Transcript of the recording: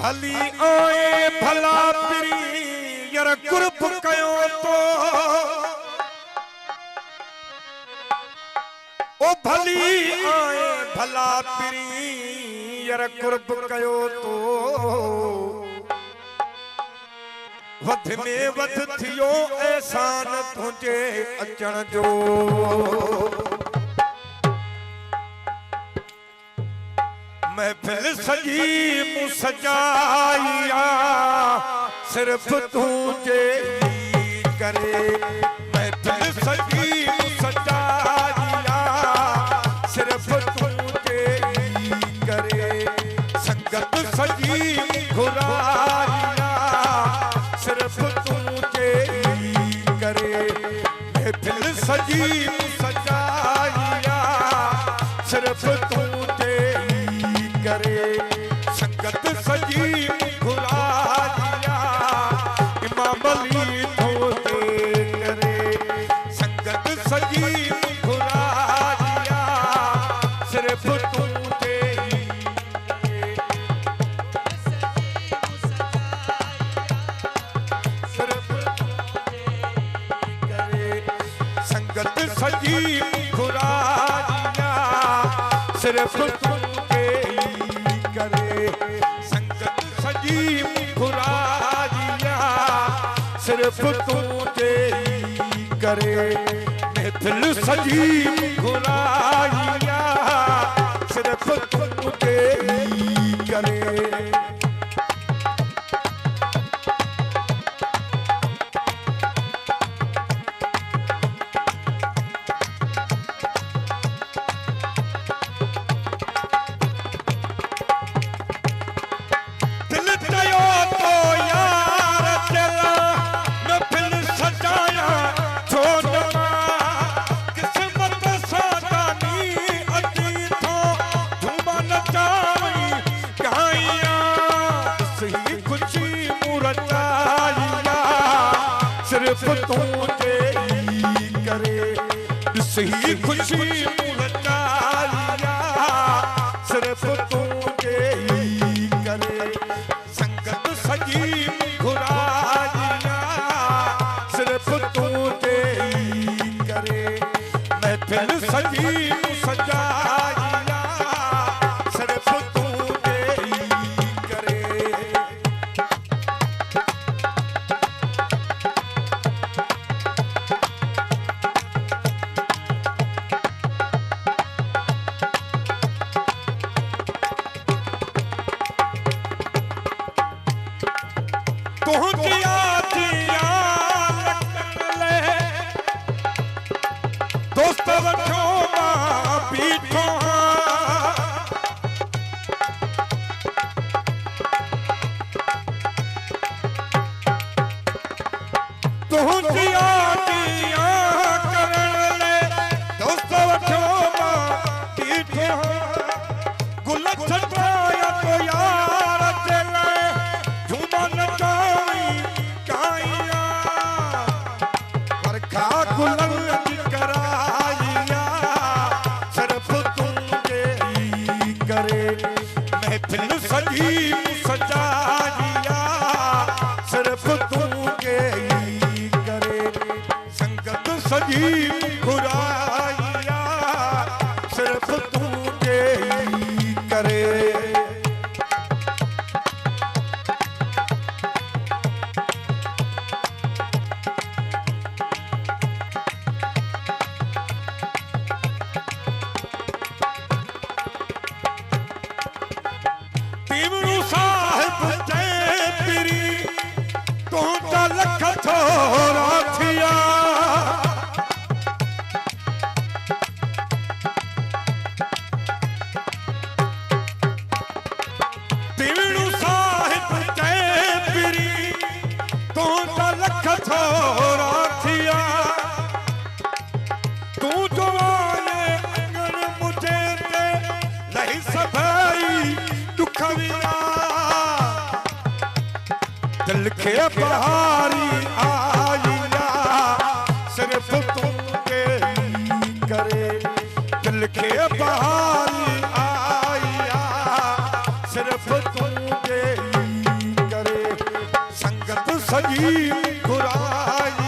भली आए भला पिरी यार कुर्ब कयो तो ओ भली आए भला पिरी यार कुर्ब कयो तो वध में वध थियो एहसान तुझे अचण जो महफिल सजी मु सजाइया सिर्फ तुझे करे महफिल सजी मु सजाइया सिर्फ तुझे करे संगत सजी घुराइया सिर्फ तुझे करे महफिल सजी मु सजाइया सिर्फ तुझे करे संगत सजी घुराइया इमाम अली तोते करे संगत सजी घुराइया सिर्फ तुझे सिर्फ करे संगत सजी घुराइया सिर्फ करे संगत सजी घुराइया सिर्फ तुझे करे महफिल सजी घुराइया सिर्फ तुझे करे सिर्फ तुझे करे सही खुशी मुरतालिया सिर्फ तुझे करे संगत सजी घुराइया सिर्फ तुझे करे महफिल सजी सजाइया सिर्फ तुझे करे दोस्त वठो मां पीठो तुझी आदियां करण ले दोस्त वठो मां पीठो गुल छटाया तो यार चले झूमा नचाई काइया पर खा गुलन कराइया सिर्फ तुझे करे महफिल सजी सजाइया सिर्फ तुझे करे संगत सजी घुराइया सिर्फ तुझे करे लख थोरा थिया तीवणू साहिब जय पिरी तू तो लख थोरा थिया तू जो आए अंगन मुझे ते लही सभई दुखविया दिल के बहारी आइया सिर्फ तुझे करे दिल के बहारी आइया सिर्फ तुझे सजी मुस्कुराई